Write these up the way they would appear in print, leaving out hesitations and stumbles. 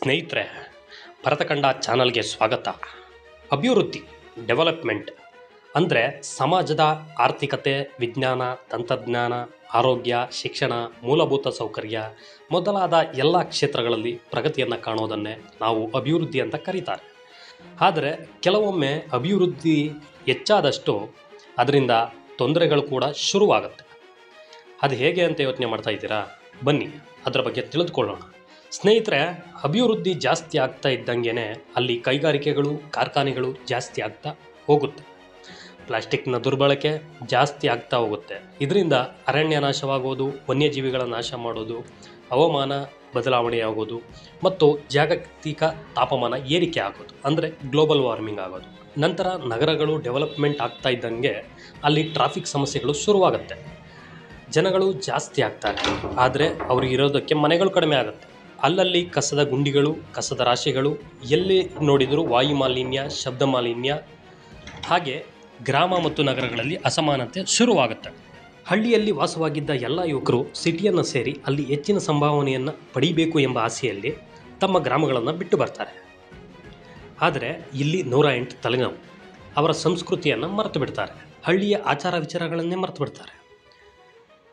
ಸ್ನೇಹಿತರೆ, ಭರತಖಂಡ ಚಾನಲ್ಗೆ ಸ್ವಾಗತ. ಅಭಿವೃದ್ಧಿ ಡೆವಲಪ್ಮೆಂಟ್ ಅಂದರೆ ಸಮಾಜದ ಆರ್ಥಿಕತೆ, ವಿಜ್ಞಾನ, ತಂತ್ರಜ್ಞಾನ, ಆರೋಗ್ಯ, ಶಿಕ್ಷಣ, ಮೂಲಭೂತ ಸೌಕರ್ಯ ಮೊದಲಾದ ಎಲ್ಲ ಕ್ಷೇತ್ರಗಳಲ್ಲಿ ಪ್ರಗತಿಯನ್ನು ಕಾಣೋದನ್ನೇ ನಾವು ಅಭಿವೃದ್ಧಿ ಅಂತ ಕರೀತಾರೆ. ಆದರೆ ಕೆಲವೊಮ್ಮೆ ಅಭಿವೃದ್ಧಿ ಹೆಚ್ಚಾದಷ್ಟು ಅದರಿಂದ ತೊಂದರೆಗಳು ಕೂಡ ಶುರುವಾಗುತ್ತೆ. ಅದು ಹೇಗೆ ಅಂತ ಯೋಚನೆ ಮಾಡ್ತಾ ಇದ್ದೀರಾ? ಬನ್ನಿ ಅದರ ಬಗ್ಗೆ ತಿಳಿದುಕೊಳ್ಳೋಣ. ಸ್ನೇಹಿತರೆ, ಅಭಿವೃದ್ಧಿ ಜಾಸ್ತಿ ಆಗ್ತಾ ಇದ್ದಂಗೆ ಅಲ್ಲಿ ಕೈಗಾರಿಕೆಗಳು, ಕಾರ್ಖಾನೆಗಳು ಜಾಸ್ತಿ ಆಗ್ತಾ ಹೋಗುತ್ತೆ. ಪ್ಲಾಸ್ಟಿಕ್ನ ದುರ್ಬಳಕೆ ಜಾಸ್ತಿ ಆಗ್ತಾ ಹೋಗುತ್ತೆ. ಇದರಿಂದ ಅರಣ್ಯ ನಾಶವಾಗೋದು, ವನ್ಯಜೀವಿಗಳ ನಾಶ ಮಾಡೋದು, ಹವಾಮಾನ ಬದಲಾವಣೆಯಾಗೋದು ಮತ್ತು ಜಾಗತಿಕ ತಾಪಮಾನ ಏರಿಕೆ ಆಗೋದು ಅಂದರೆ ಗ್ಲೋಬಲ್ ವಾರ್ಮಿಂಗ್ ಆಗೋದು. ನಂತರ ನಗರಗಳು ಡೆವಲಪ್ಮೆಂಟ್ ಆಗ್ತಾ ಇದ್ದಂಗೆ ಅಲ್ಲಿ ಟ್ರಾಫಿಕ್ ಸಮಸ್ಯೆಗಳು ಶುರುವಾಗುತ್ತೆ. ಜನಗಳು ಜಾಸ್ತಿ ಆಗ್ತಾರೆ, ಆದರೆ ಅವ್ರಿಗೆ ಇರೋದಕ್ಕೆ ಮನೆಗಳು ಕಡಿಮೆ ಆಗುತ್ತೆ. ಅಲ್ಲಲ್ಲಿ ಕಸದ ಗುಂಡಿಗಳು, ಕಸದ ರಾಶಿಗಳು, ಎಲ್ಲಿ ನೋಡಿದರೂ ವಾಯು ಮಾಲಿನ್ಯ, ಶಬ್ದ ಮಾಲಿನ್ಯ, ಹಾಗೆ ಗ್ರಾಮ ಮತ್ತು ನಗರಗಳಲ್ಲಿ ಅಸಮಾನತೆ ಶುರುವಾಗುತ್ತೆ. ಹಳ್ಳಿಯಲ್ಲಿ ವಾಸವಾಗಿದ್ದ ಎಲ್ಲ ಯುವಕರು ಸಿಟಿಯನ್ನು ಸೇರಿ ಅಲ್ಲಿ ಹೆಚ್ಚಿನ ಸಂಭಾವನೆಯನ್ನು ಪಡಿಬೇಕು ಎಂಬ ಆಸೆಯಲ್ಲಿ ತಮ್ಮ ಗ್ರಾಮಗಳನ್ನು ಬಿಟ್ಟು ಬರ್ತಾರೆ. ಆದರೆ ಇಲ್ಲಿ 108 ತಲೆನೋವು. ಅವರ ಸಂಸ್ಕೃತಿಯನ್ನು ಮರೆತು ಬಿಡ್ತಾರೆ. ಹಳ್ಳಿಯ ಆಚಾರ ವಿಚಾರಗಳನ್ನೇ ಮರೆತು ಬಿಡ್ತಾರೆ.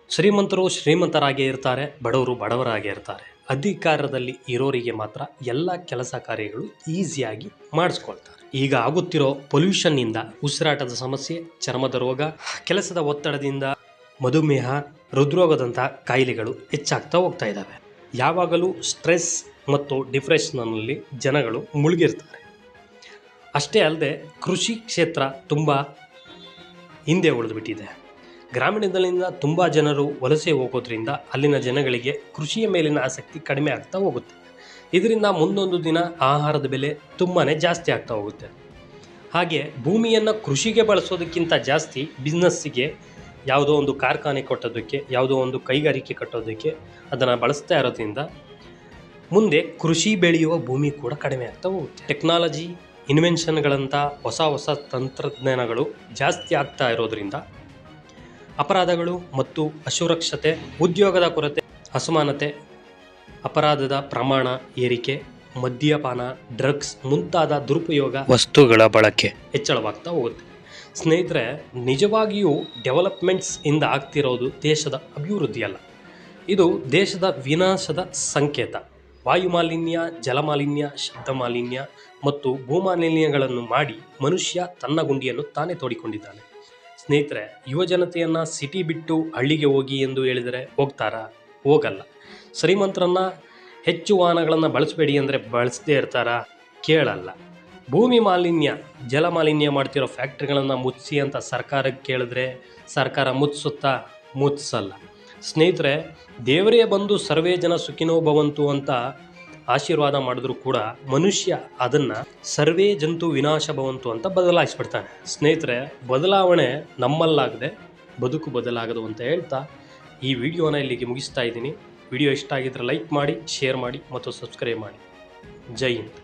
ಶ್ರೀಮಂತರು ಶ್ರೀಮಂತರಾಗೇ ಇರ್ತಾರೆ, ಬಡವರು ಬಡವರಾಗೇ ಇರ್ತಾರೆ. ಅಧಿಕಾರದಲ್ಲಿ ಇರೋರಿಗೆ ಮಾತ್ರ ಎಲ್ಲ ಕೆಲಸ ಕಾರ್ಯಗಳು ಈಸಿಯಾಗಿ ಮಾಡಿಸ್ಕೊಳ್ತಾರೆ. ಈಗ ಆಗುತ್ತಿರೋ ಪೊಲ್ಯೂಷನ್ನಿಂದ ಉಸಿರಾಟದ ಸಮಸ್ಯೆ, ಚರ್ಮದ ರೋಗ, ಕೆಲಸದ ಒತ್ತಡದಿಂದ ಮಧುಮೇಹ, ಹೃದ್ರೋಗದಂಥ ಕಾಯಿಲೆಗಳು ಹೆಚ್ಚಾಗ್ತಾ ಹೋಗ್ತಾ ಇದ್ದಾವೆ. ಯಾವಾಗಲೂ ಸ್ಟ್ರೆಸ್ ಮತ್ತು ಡಿಪ್ರೆಷನ್ನಲ್ಲಿ ಜನಗಳು ಮುಳುಗಿರ್ತಾರೆ. ಅಷ್ಟೇ ಅಲ್ಲದೆ ಕೃಷಿ ಕ್ಷೇತ್ರ ತುಂಬ ಹಿಂದೆ ಉಳಿದುಬಿಟ್ಟಿದೆ. ಗ್ರಾಮೀಣದಲ್ಲಿಂದ ತುಂಬ ಜನರು ವಲಸೆ ಹೋಗೋದ್ರಿಂದ ಅಲ್ಲಿನ ಜನಗಳಿಗೆ ಕೃಷಿಯ ಮೇಲಿನ ಆಸಕ್ತಿ ಕಡಿಮೆ ಆಗ್ತಾ ಹೋಗುತ್ತೆ. ಇದರಿಂದ ಮುಂದೊಂದು ದಿನ ಆಹಾರದ ಬೆಲೆ ತುಂಬಾ ಜಾಸ್ತಿ ಆಗ್ತಾ ಹೋಗುತ್ತೆ. ಹಾಗೆ ಭೂಮಿಯನ್ನು ಕೃಷಿಗೆ ಬಳಸೋದಕ್ಕಿಂತ ಜಾಸ್ತಿ ಬಿಸ್ನೆಸ್ಸಿಗೆ, ಯಾವುದೋ ಒಂದು ಕಾರ್ಖಾನೆ ಕಟ್ಟೋದಕ್ಕೆ, ಯಾವುದೋ ಒಂದು ಕೈಗಾರಿಕೆ ಕಟ್ಟೋದಕ್ಕೆ ಅದನ್ನು ಬಳಸ್ತಾ ಇರೋದ್ರಿಂದ ಮುಂದೆ ಕೃಷಿ ಬೆಳೆಯುವ ಭೂಮಿ ಕೂಡ ಕಡಿಮೆ ಆಗ್ತಾ ಹೋಗುತ್ತೆ. ಟೆಕ್ನಾಲಜಿ, ಇನ್ವೆನ್ಷನ್ಗಳಂಥ ಹೊಸ ಹೊಸ ತಂತ್ರಜ್ಞಾನಗಳು ಜಾಸ್ತಿ ಆಗ್ತಾ ಇರೋದ್ರಿಂದ ಅಪರಾಧಗಳು ಮತ್ತು ಅಸುರಕ್ಷತೆ, ಉದ್ಯೋಗದ ಕೊರತೆ, ಅಸಮಾನತೆ, ಅಪರಾಧದ ಪ್ರಮಾಣ ಏರಿಕೆ, ಮದ್ಯಪಾನ, ಡ್ರಗ್ಸ್ ಮುಂತಾದ ದುರುಪಯೋಗ ವಸ್ತುಗಳ ಬಳಕೆ ಹೆಚ್ಚಳವಾಗ್ತಾ ಹೋಗುತ್ತೆ. ಸ್ನೇಹಿತರೆ, ನಿಜವಾಗಿಯೂ ಡೆವಲಪ್ಮೆಂಟ್ಸ್ ಇಂದ ಆಗ್ತಿರೋದು ದೇಶದ ಅಭಿವೃದ್ಧಿ ಅಲ್ಲ, ಇದು ದೇಶದ ವಿನಾಶದ ಸಂಕೇತ. ವಾಯುಮಾಲಿನ್ಯ, ಜಲಮಾಲಿನ್ಯ, ಶಬ್ದ ಮಾಲಿನ್ಯ ಮತ್ತು ಭೂಮಾಲಿನ್ಯಗಳನ್ನು ಮಾಡಿ ಮನುಷ್ಯ ತನ್ನ ಗುಂಡಿಯನ್ನು ತಾನೇ ತೋಡಿಕೊಂಡಿದ್ದಾನೆ. ಸ್ನೇಹಿತರೆ, ಯುವಜನತೆಯನ್ನು ಸಿಟಿ ಬಿಟ್ಟು ಹಳ್ಳಿಗೆ ಹೋಗಿ ಎಂದು ಹೇಳಿದರೆ ಹೋಗ್ತಾರಾ? ಹೋಗಲ್ಲ. ಶ್ರೀಮಂತರನ್ನು ಹೆಚ್ಚು ವಾಹನಗಳನ್ನು ಬಳಸಬೇಡಿ ಅಂದರೆ ಬಳಸದೇ ಇರ್ತಾರಾ? ಕೇಳಲ್ಲ. ಭೂಮಿ ಮಾಲಿನ್ಯ, ಜಲ ಮಾಲಿನ್ಯ ಮಾಡ್ತಿರೋ ಫ್ಯಾಕ್ಟ್ರಿಗಳನ್ನು ಮುಚ್ಚಿಸಿ ಅಂತ ಸರ್ಕಾರಕ್ಕೆ ಕೇಳಿದ್ರೆ ಸರ್ಕಾರ ಮುಚ್ಚಿಸುತ್ತಾ? ಮುಚ್ಚಿಸಲ್ಲ. ಸ್ನೇಹಿತರೆ, ದೇವರೇ ಬಂದು ಸರ್ವೇ ಜನ ಸುಖಿನೋ ಭವಂತು ಅಂತ ಆಶೀರ್ವಾದ ಮಾಡಿದ್ರು ಕೂಡ ಮನುಷ್ಯ ಅದನ್ನು ಸರ್ವೇ ಜಂತು ವಿನಾಶ ಭವಂತು ಅಂತ ಬದಲಾಯಿಸ್ಬಿಡ್ತಾನೆ. ಸ್ನೇಹಿತರೆ, ಬದಲಾವಣೆ ನಮ್ಮಲ್ಲಾಗದೆ ಬದುಕು ಬದಲಾಗದು ಅಂತ ಹೇಳ್ತಾ ಈ ವಿಡಿಯೋನ ಇಲ್ಲಿಗೆ ಮುಗಿಸ್ತಾ ಇದ್ದೀನಿ. ವಿಡಿಯೋ ಇಷ್ಟ ಆಗಿದ್ರೆ ಲೈಕ್ ಮಾಡಿ, ಶೇರ್ ಮಾಡಿ ಮತ್ತು ಸಬ್ಸ್ಕ್ರೈಬ್ ಮಾಡಿ. ಜೈ ಹಿಂದ್.